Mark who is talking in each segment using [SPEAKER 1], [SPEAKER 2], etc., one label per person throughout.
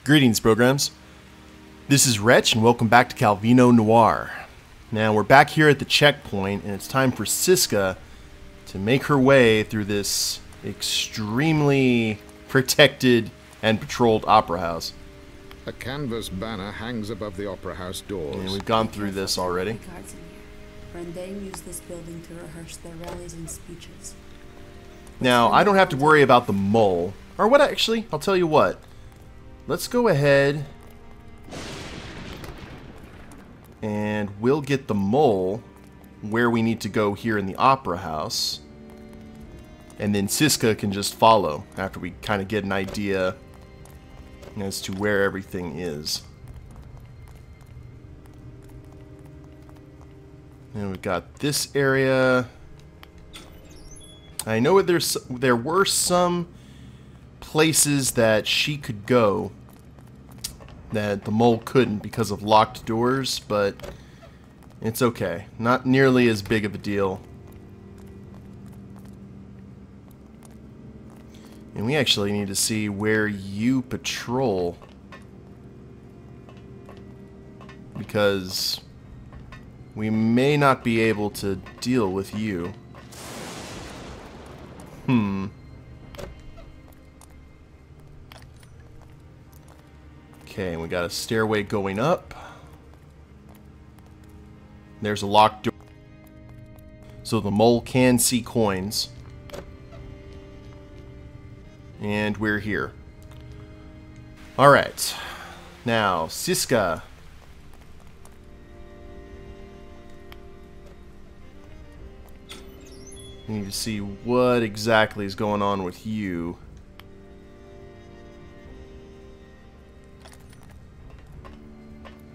[SPEAKER 1] Greetings, programs. This is Wretch, and welcome back to Calvino Noir. Now, we're back here at the checkpoint, and it's time for Siska to make her way through this extremely protected and patrolled opera house.
[SPEAKER 2] A canvas banner hangs above the opera house doors.
[SPEAKER 1] And we've gone through this already.
[SPEAKER 3] Rendane used this building to rehearse their rallies and speeches.
[SPEAKER 1] Now, I don't have to worry about the mole. Or what, actually? I'll tell you what. Let's go ahead and we'll get the mole where we need to go here in the opera house. And then Siska can just follow after we kind of get an idea as to where everything is. And we've got this area. I know there were some places that she could go that the mole couldn't because of locked doors, but it's okay. Not nearly as big of a deal. And we actually need to see where you patrol, because we may not be able to deal with you. Okay, we got a stairway going up. There's a locked door, so the mole can see coins. And we're here. Alright. Now, Siska. We need to see what exactly is going on with you.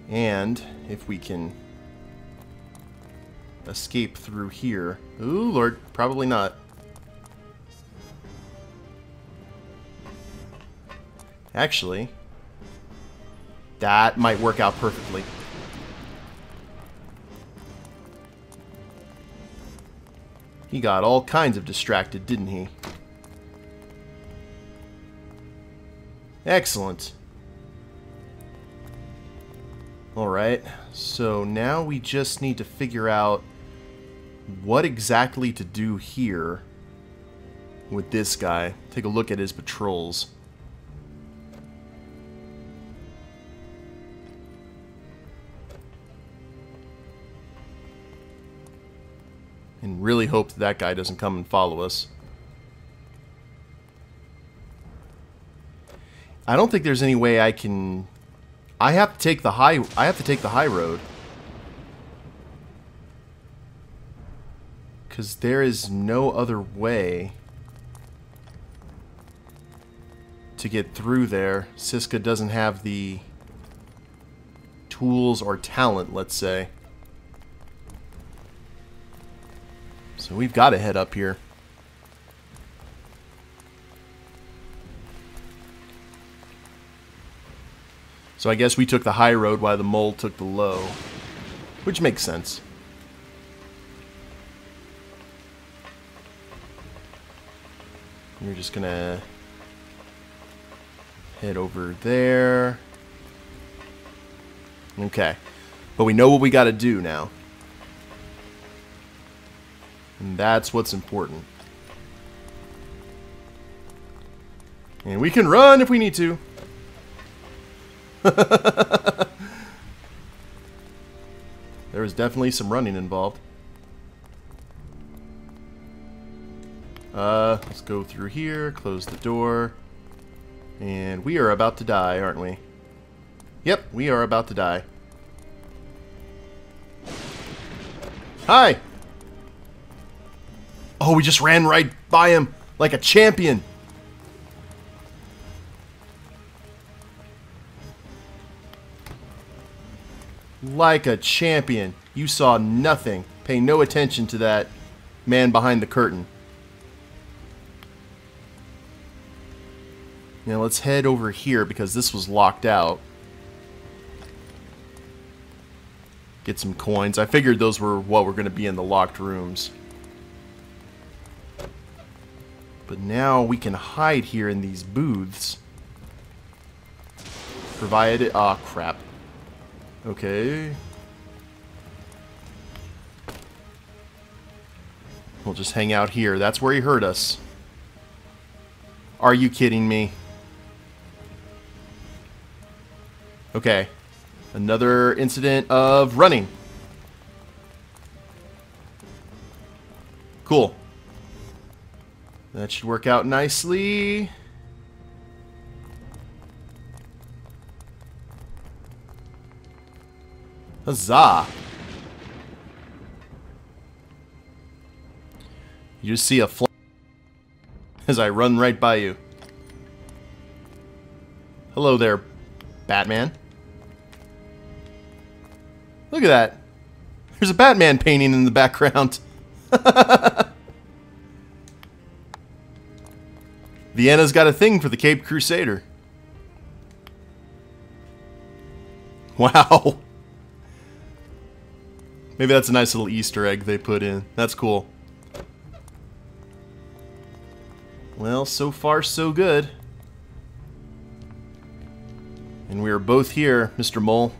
[SPEAKER 1] And if we can escape through here. Ooh, Lord, probably not. Actually, that might work out perfectly. He got all kinds of distracted, didn't he? Excellent. Alright, so now we just need to figure out what exactly to do here with this guy. Take a look at his patrols. And really hope that that guy doesn't come and follow us. I don't think there's any way I can... I have to take the high road. Because there is no other way to get through there. Siska doesn't have the tools or talent, let's say. So we've got to head up here. So I guess we took the high road while the mole took the low, which makes sense. We're just gonna head over there. Okay, but we know what we got to do now. And that's what's important. And we can run if we need to. There was definitely some running involved. Let's go through here, close the door. And we are about to die, aren't we? Yep, we are about to die. Hi! Oh, we just ran right by him like a champion. Like a champion. You saw nothing. Pay no attention to that man behind the curtain. Now let's head over here because this was locked out. Get some coins. I figured those were what were going to be in the locked rooms. But now we can hide here in these booths. Provided... Ah, crap. Okay. We'll just hang out here. That's where he heard us. Are you kidding me? Okay. Another incident of running. Cool. That should work out nicely. Huzzah! You just see a flash as I run right by you. Hello there, Batman. Look at that. There's a Batman painting in the background. Vienna's got a thing for the Caped Crusader. Wow. Maybe that's a nice little Easter egg they put in. That's cool. Well, so far so good. And we are both here, Mr. Mole.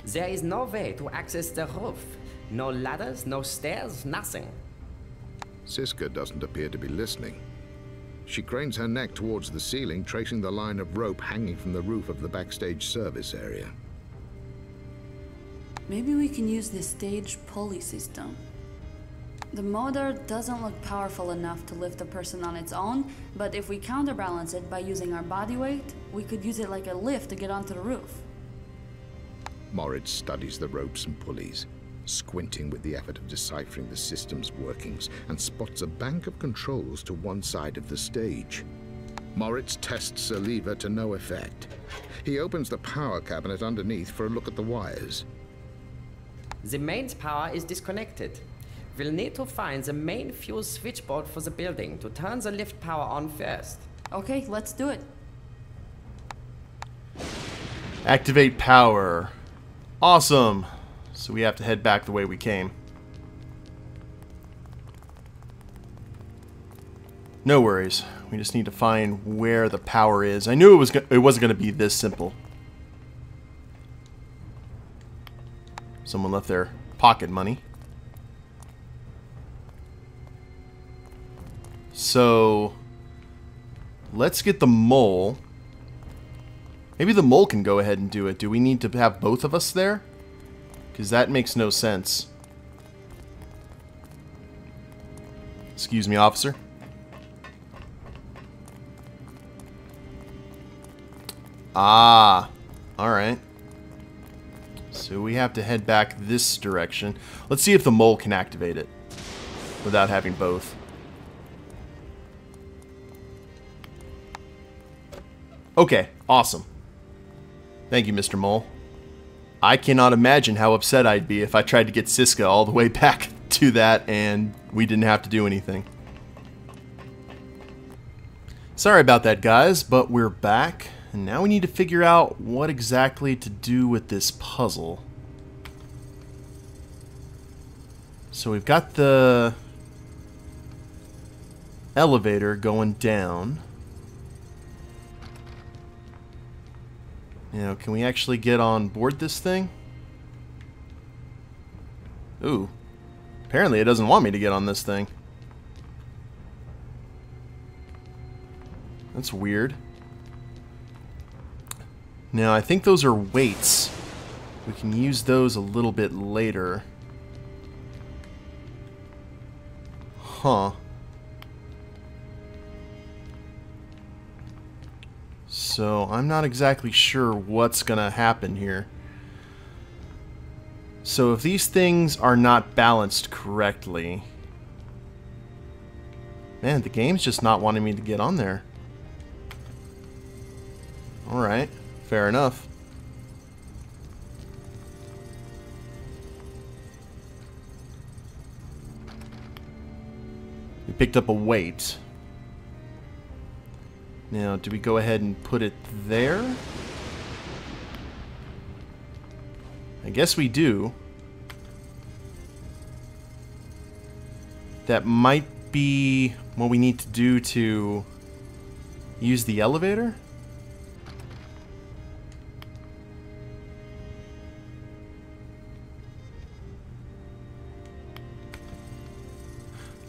[SPEAKER 4] There is no way to access the roof. No ladders, no stairs, nothing.
[SPEAKER 2] Siska doesn't appear to be listening. She cranes her neck towards the ceiling, tracing the line of rope hanging from the roof of the backstage service area.
[SPEAKER 3] Maybe we can use the stage pulley system. The motor doesn't look powerful enough to lift a person on its own, but if we counterbalance it by using our body weight, we could use it like a lift to get onto the roof.
[SPEAKER 2] Moritz studies the ropes and pulleys, squinting with the effort of deciphering the system's workings, and spots a bank of controls to one side of the stage. Moritz tests a lever to no effect. He opens the power cabinet underneath for a look at the wires.
[SPEAKER 4] The mains power is disconnected. We'll need to find the main fuse switchboard for the building to turn the lift power on first.
[SPEAKER 3] Okay, let's do it.
[SPEAKER 1] Activate power. Awesome. So we have to head back the way we came. No worries. We just need to find where the power is. I knew it wasn't going to be this simple. Someone left their pocket money. So let's get the mole. Maybe the mole can go ahead and do it. Do we need to have both of us there? Because that makes no sense. Excuse me, officer. Ah, alright. So we have to head back this direction. Let's see if the mole can activate it without having both. Okay, awesome. Thank you, Mr. Mole. I cannot imagine how upset I'd be if I tried to get Siska all the way back to that and we didn't have to do anything. Sorry about that, guys, but we're back. And now we need to figure out what exactly to do with this puzzle. So we've got the elevator going down. You know, can we actually get on board this thing? Ooh. Apparently it doesn't want me to get on this thing. That's weird. Now, I think those are weights. We can use those a little bit later. Huh. So, I'm not exactly sure what's gonna happen here. So, if these things are not balanced correctly... Man, the game's just not wanting me to get on there. Alright, fair enough. We picked up a weight. Now, do we go ahead and put it there? I guess we do. That might be what we need to do to use the elevator?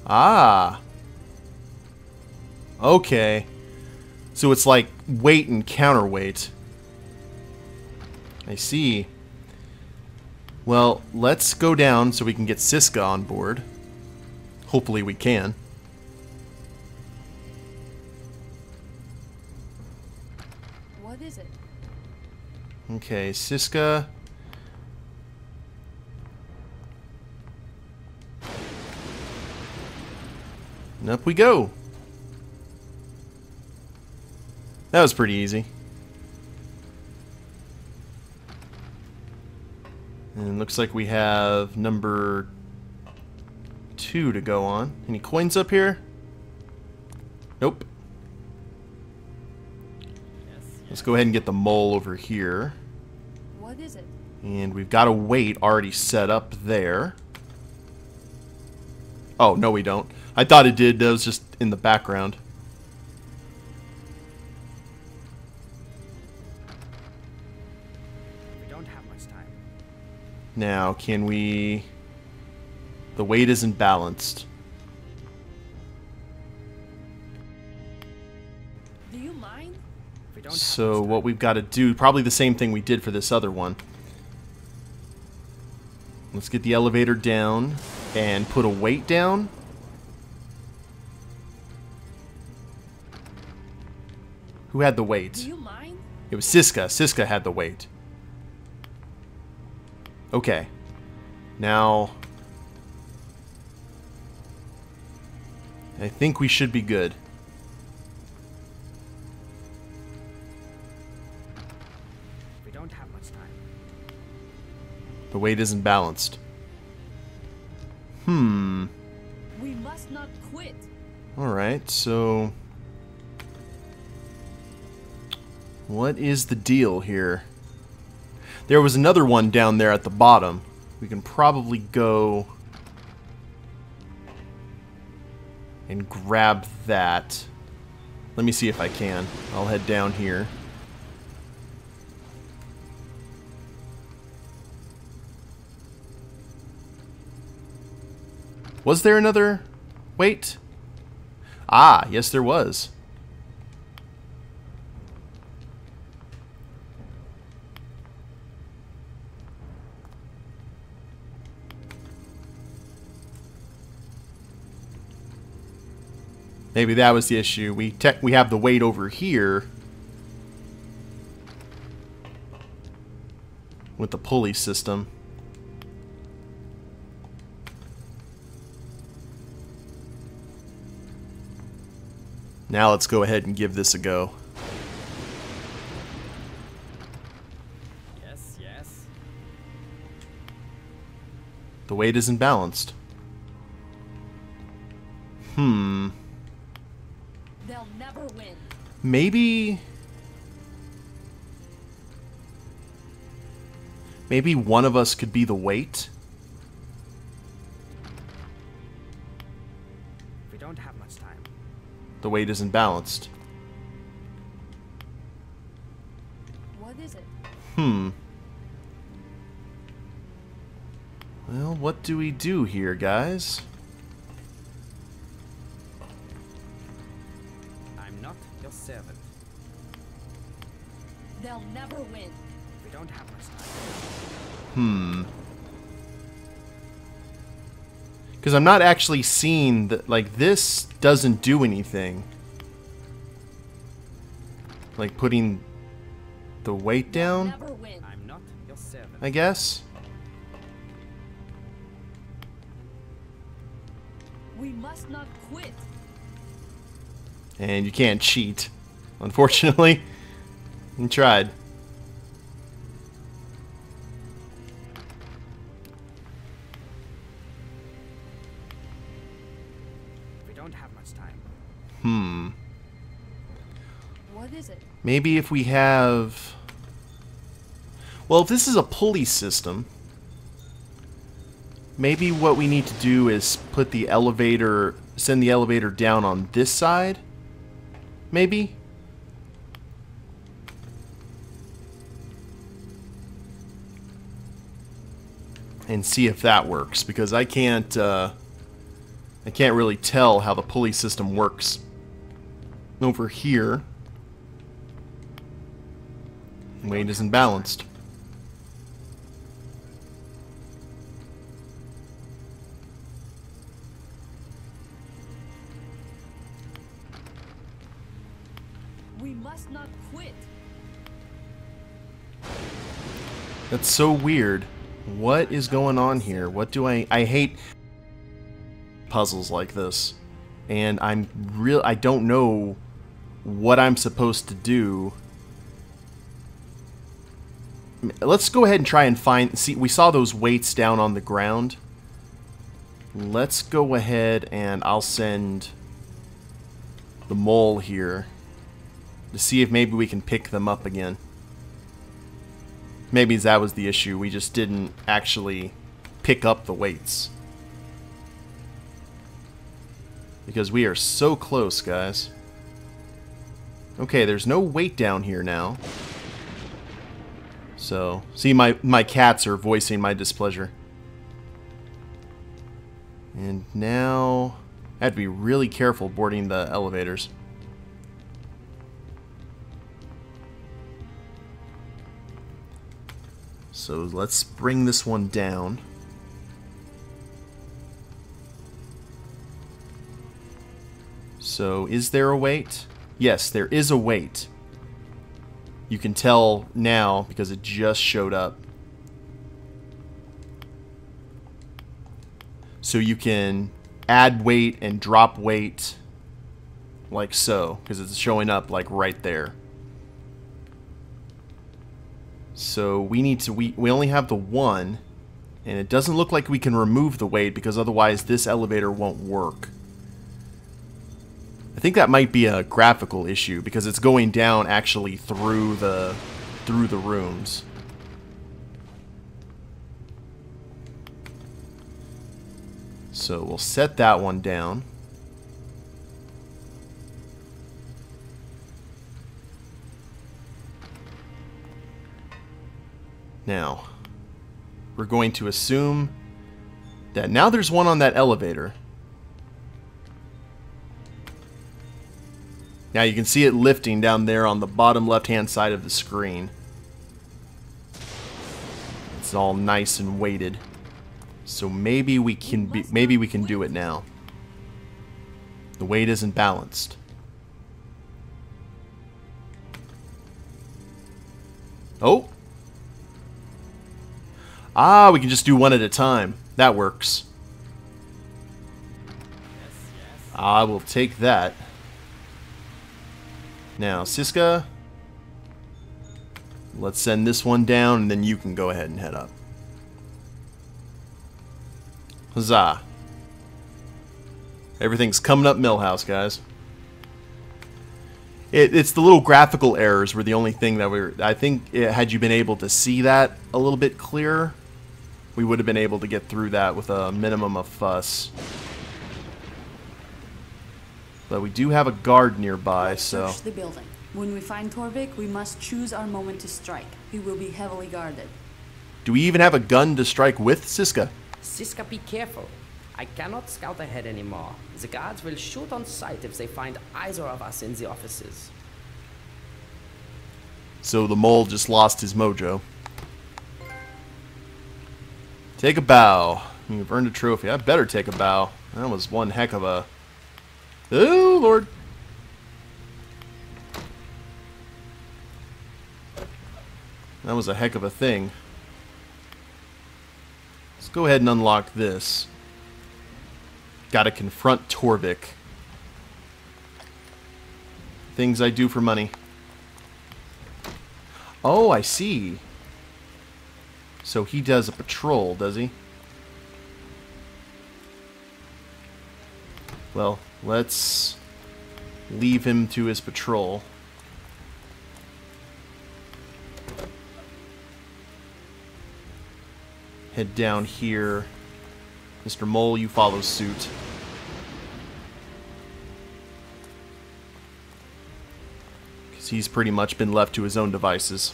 [SPEAKER 1] Ah. Okay. So it's like weight and counterweight. I see. Well, let's go down so we can get Siska on board. Hopefully we can.
[SPEAKER 3] What is it?
[SPEAKER 1] Okay, Siska. And up we go. That was pretty easy. And looks like we have number 2 to go on. Any coins up here? Nope. Let's go ahead and get the mole over here.
[SPEAKER 3] What is it?
[SPEAKER 1] And we've got a weight already set up there. Oh, no we don't. I thought it did. That was just in the background.
[SPEAKER 4] We don't have much time.
[SPEAKER 1] Now, can we... The weight isn't balanced.
[SPEAKER 3] Do you mind?
[SPEAKER 4] We don't have
[SPEAKER 1] So
[SPEAKER 4] much
[SPEAKER 1] what we've got to do, probably the same thing we did for this other one. Let's get the elevator down and put a weight down. Who had the weight?
[SPEAKER 3] Do you mind?
[SPEAKER 1] It was Siska. Siska had the weight. Okay. Now... I think we should be good.
[SPEAKER 4] We don't have much time.
[SPEAKER 1] The weight isn't balanced. Hmm.
[SPEAKER 3] We must not quit.
[SPEAKER 1] Alright, so... What is the deal here? There was another one down there at the bottom. We can probably go... and grab that. Let me see if I can. I'll head down here. Was there another... Wait. Ah, yes there was. Maybe that was the issue. We have the weight over here with the pulley system. Now let's go ahead and give this a go.
[SPEAKER 4] Yes, yes.
[SPEAKER 1] The weight isn't balanced. Hmm.
[SPEAKER 3] They'll never win.
[SPEAKER 1] Maybe one of us could be the weight.
[SPEAKER 4] We don't have much time.
[SPEAKER 1] The weight isn't balanced.
[SPEAKER 3] What is it?
[SPEAKER 1] Hmm. Well, what do we do here, guys?
[SPEAKER 4] I'm not your servant.
[SPEAKER 3] They'll never win.
[SPEAKER 4] We don't have much time.
[SPEAKER 1] Hmm. Because I'm not actually seeing that, like, this doesn't do anything. Like, putting the weight down,
[SPEAKER 3] Never win.
[SPEAKER 4] I'm not your servant.
[SPEAKER 1] I guess?
[SPEAKER 3] We must not quit.
[SPEAKER 1] And you can't cheat, unfortunately. You tried.
[SPEAKER 4] We don't have much time.
[SPEAKER 1] Hmm.
[SPEAKER 3] What is it?
[SPEAKER 1] Maybe if we have... Well, if this is a pulley system, maybe what we need to do is put the elevator... Send the elevator down on this side? Maybe? And see if that works, because I can't I can't really tell how the pulley system works. Over here, weight isn't balanced.
[SPEAKER 3] We must not quit.
[SPEAKER 1] That's so weird. What is going on here? What do I hate puzzles like this. And I don't know what I'm supposed to do. Let's go ahead and try and see, we saw those weights down on the ground. Let's go ahead and I'll send the mole here to see if maybe we can pick them up again. Maybe that was the issue. We just didn't actually pick up the weights. Because we are so close, guys. Okay, there's no weight down here now. So, see, my cats are voicing my displeasure. And now, I have to be really careful boarding the elevators. So let's bring this one down. So, is there a weight? Yes, there is a weight. You can tell now because it just showed up. So you can add weight and drop weight like so, because it's showing up like right there. So we need to, we only have the one, and it doesn't look like we can remove the weight because otherwise this elevator won't work. I think that might be a graphical issue because it's going down actually through the rooms. So we'll set that one down. Now, we're going to assume that now there's one on that elevator. Now you can see it lifting down there on the bottom left-hand side of the screen. It's all nice and weighted. So maybe we can do it now. The weight isn't balanced. Oh! Ah, we can just do one at a time. That works. I will take that. Now, Siska, let's send this one down, and then you can go ahead and head up. Huzzah. Everything's coming up Millhouse, guys. It's the little graphical errors were the only thing that I think had you been able to see that a little bit clearer, we would have been able to get through that with a minimum of fuss. But we do have a guard nearby, so...
[SPEAKER 3] Search the building. When we find Torvik, we must choose our moment to strike. He will be heavily guarded.
[SPEAKER 1] Do we even have a gun to strike with, Siska?
[SPEAKER 4] Siska, be careful. I cannot scout ahead anymore. The guards will shoot on sight if they find either of us in the offices.
[SPEAKER 1] So the mole just lost his mojo. Take a bow. You've earned a trophy. I better take a bow. That was one heck of a... Oh, Lord. That was a heck of a thing. Let's go ahead and unlock this. Gotta confront Torvik. Things I do for money. Oh, I see. So he does a patrol, does he? Well, let's leave him to his patrol. Head down here. Mr. Mole, you follow suit. Because he's pretty much been left to his own devices.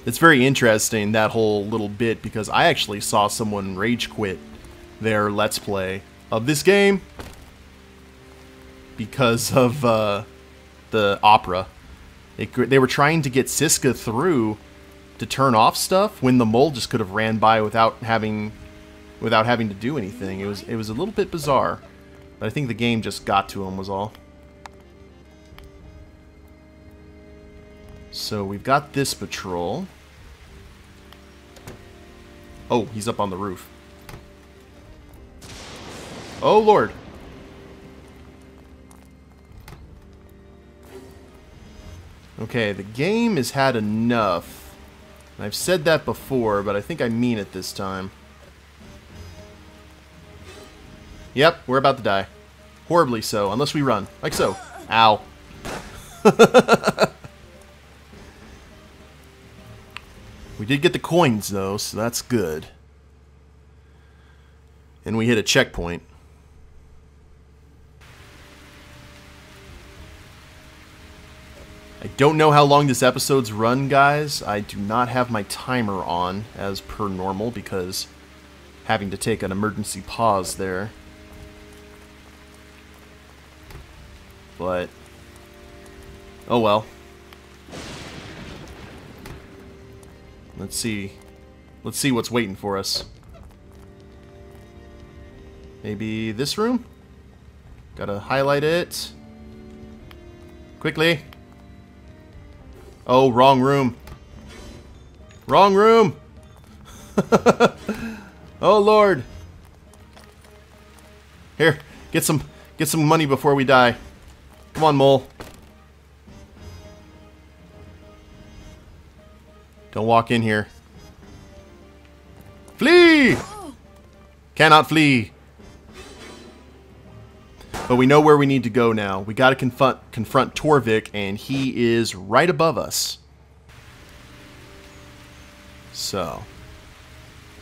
[SPEAKER 1] It's very interesting, that whole little bit, because I actually saw someone rage quit their Let's Play of this game because of the opera. They were trying to get Siska through to turn off stuff when the mole just could have ran by without having to do anything. It was a little bit bizarre, but I think the game just got to him was all. So we've got this patrol. Oh, he's up on the roof. Oh, Lord. Okay, the game has had enough. I've said that before, but I think I mean it this time. Yep, we're about to die. Horribly so, unless we run. Like so. Ow. We did get the coins, though, so that's good. And we hit a checkpoint. I don't know how long this episode's run, guys. I do not have my timer on, as per normal, because having to take an emergency pause there. But, oh well. Let's see what's waiting for us. Maybe this room? Gotta highlight it. Quickly. Oh, wrong room. Wrong room! Oh, Lord. Here, get some money before we die. Come on, mole. Don't walk in here. Flee! Cannot flee. But we know where we need to go now. We got to confront Torvik, and he is right above us. So,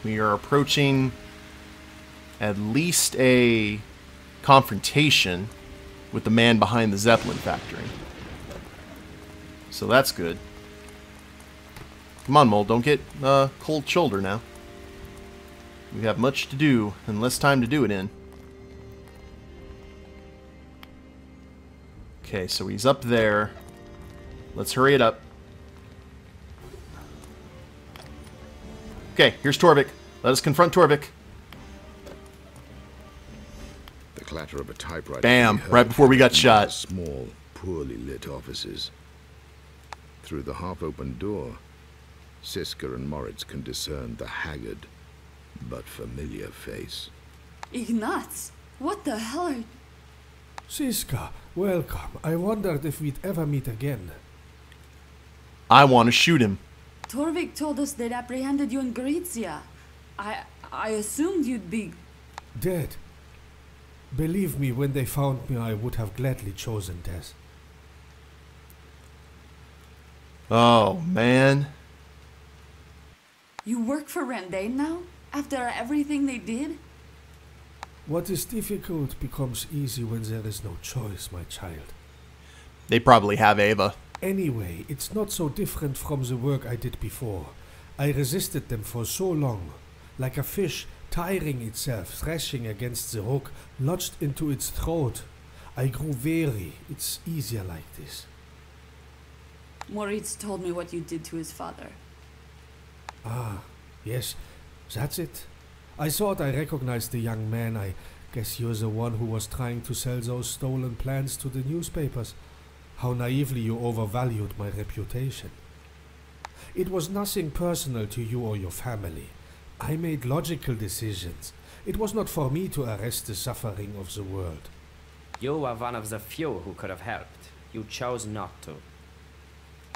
[SPEAKER 1] we are approaching at least a confrontation with the man behind the Zeppelin factory. So that's good. Come on, mole, don't get cold shoulder now. We have much to do and less time to do it in. Okay, so he's up there. Let's hurry it up. Okay, here's Torvik. Let us confront Torvik.
[SPEAKER 2] The clatter of a typewriter.
[SPEAKER 1] Bam! Right before we got shot.
[SPEAKER 2] Small, poorly lit offices. Through the half-open door, Siska and Moritz can discern the haggard but familiar face.
[SPEAKER 3] Ignatz, what the hell are...
[SPEAKER 5] Siska, welcome. I wondered if we'd ever meet again.
[SPEAKER 1] I want to shoot him.
[SPEAKER 3] Torvik told us they'd apprehended you in Gorizia. I assumed you'd be...
[SPEAKER 5] Dead. Believe me, when they found me, I would have gladly chosen death.
[SPEAKER 1] Oh, man.
[SPEAKER 3] You work for Rendane now? After everything they did?
[SPEAKER 5] What is difficult becomes easy when there is no choice, my child.
[SPEAKER 1] They probably have Ava.
[SPEAKER 5] Anyway, it's not so different from the work I did before. I resisted them for so long, like a fish tiring itself, thrashing against the hook, lodged into its throat. I grew weary. It's easier like this.
[SPEAKER 3] Moritz told me what you did to his father.
[SPEAKER 5] Ah, yes, that's it. I thought I recognized the young man. I guess you're the one who was trying to sell those stolen plans to the newspapers. How naively you overvalued my reputation. It was nothing personal to you or your family. I made logical decisions. It was not for me to arrest the suffering of the world.
[SPEAKER 4] You were one of the few who could have helped. You chose not to.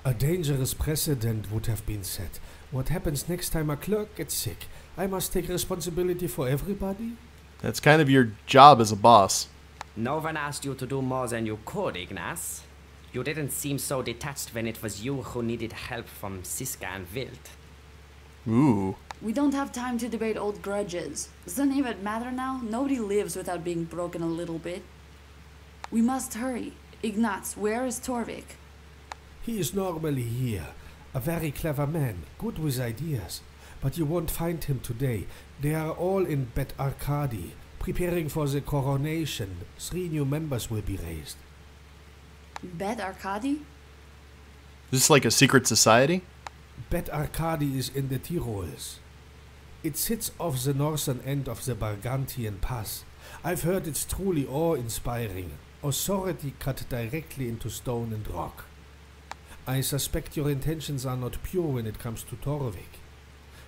[SPEAKER 5] A dangerous precedent would have been set. What happens next time a clerk gets sick? I must take responsibility for everybody?
[SPEAKER 1] That's kind of your job as a boss.
[SPEAKER 4] No one asked you to do more than you could, Ignatz. You didn't seem so detached when it was you who needed help from Siska and Wild.
[SPEAKER 1] Ooh.
[SPEAKER 3] We don't have time to debate old grudges. Doesn't even matter now. Nobody lives without being broken a little bit. We must hurry. Ignatz, where is Torvik?
[SPEAKER 5] He is normally here. A very clever man, good with ideas. But you won't find him today. They are all in Bet Arkady, preparing for the coronation. 3 new members will be raised.
[SPEAKER 3] Bet Arkady?
[SPEAKER 1] Is this like a secret society?
[SPEAKER 5] Bet Arkady is in the Tyrols. It sits off the northern end of the Bargantian Pass. I've heard it's truly awe-inspiring. Authority cut directly into stone and rock. I suspect your intentions are not pure when it comes to Torvik.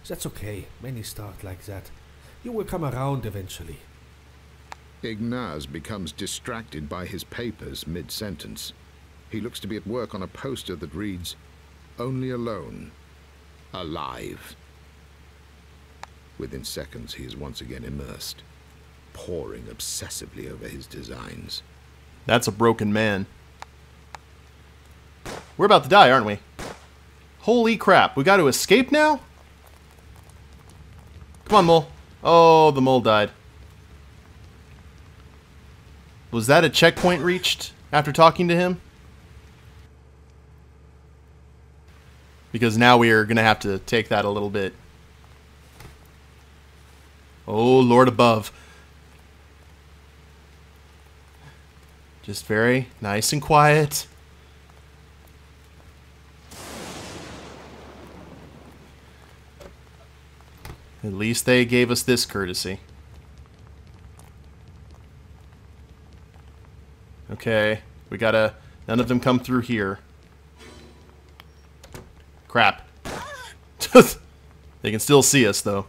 [SPEAKER 5] That's okay, many start like that. You will come around eventually.
[SPEAKER 2] Ignaz becomes distracted by his papers mid-sentence. He looks to be at work on a poster that reads, "Only alone. Alive." Within seconds, he is once again immersed, poring obsessively over his designs.
[SPEAKER 1] That's a broken man. We're about to die, aren't we? Holy crap, we got to escape now? Come on, mole. Oh, the mole died. Was that a checkpoint reached after talking to him? Because now we are going to have to take that a little bit. Oh, Lord above. Just very nice and quiet. At least they gave us this courtesy. Okay, we gotta... None of them come through here. Crap. They can still see us, though.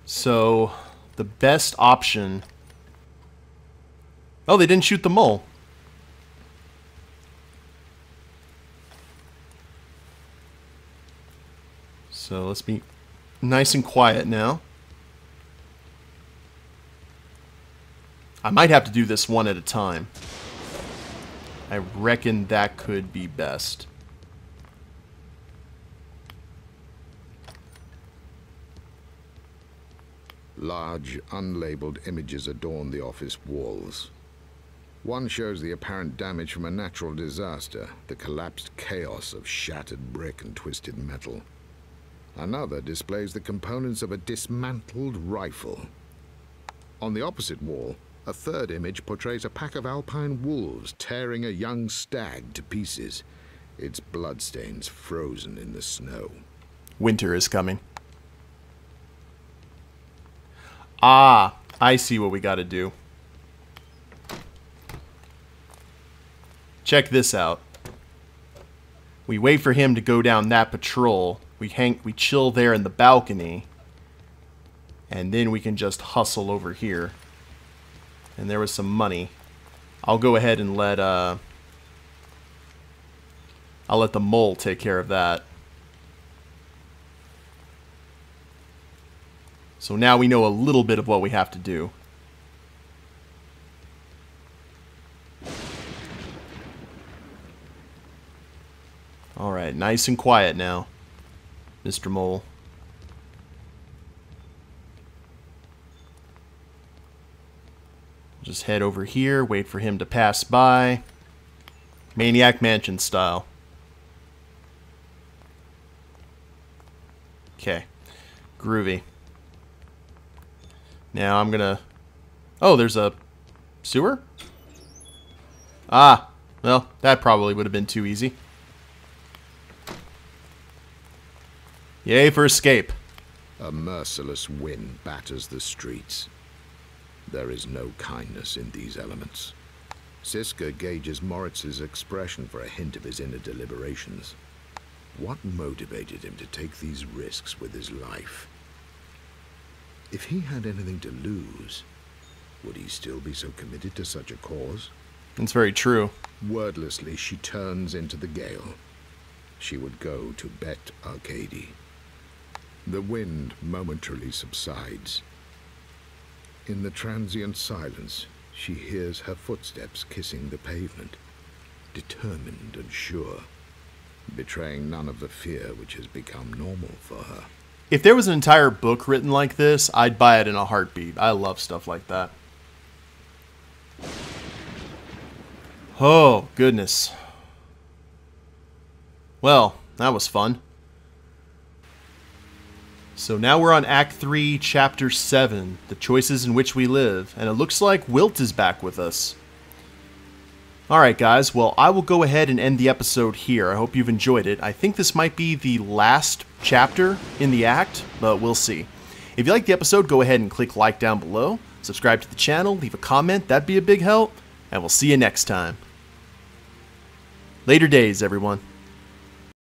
[SPEAKER 1] So, the best option... Oh, they didn't shoot the mole. So, let's be nice and quiet now. I might have to do this one at a time. I reckon that could be best.
[SPEAKER 2] Large, unlabeled images adorn the office walls. One shows the apparent damage from a natural disaster, the collapsed chaos of shattered brick and twisted metal. Another displays the components of a dismantled rifle. On the opposite wall, a third image portrays a pack of alpine wolves tearing a young stag to pieces, its bloodstains frozen in the snow.
[SPEAKER 1] Winter is coming. Ah, I see what we gotta do. Check this out. We wait for him to go down that patrol. We chill there in the balcony. And then we can just hustle over here. And there was some money. I'll go ahead and I'll let the mole take care of that. So now we know a little bit of what we have to do. Alright, nice and quiet now, Mr. Mole. Just head over here, wait for him to pass by. Maniac Mansion style. Okay, groovy. Now I'm gonna... Oh, there's a sewer? Ah, well, that probably would have been too easy. Yay for escape.
[SPEAKER 2] A merciless wind batters the streets. There is no kindness in these elements. Siska gauges Moritz's expression for a hint of his inner deliberations. What motivated him to take these risks with his life? If he had anything to lose, would he still be so committed to such a cause?
[SPEAKER 1] That's very true.
[SPEAKER 2] Wordlessly, she turns into the gale. She would go to Bet Arkady. The wind momentarily subsides. In the transient silence, she hears her footsteps kissing the pavement, determined and sure, betraying none of the fear which has become normal for her.
[SPEAKER 1] If there was an entire book written like this, I'd buy it in a heartbeat. I love stuff like that. Oh, goodness. Well, that was fun. So now we're on Act 3, Chapter 7, The Choices in Which We Live, and it looks like Wilt is back with us. Alright guys, well I will go ahead and end the episode here. I hope you've enjoyed it. I think this might be the last chapter in the act, but we'll see. If you liked the episode, go ahead and click like down below, subscribe to the channel, leave a comment, that'd be a big help, and we'll see you next time. Later days, everyone.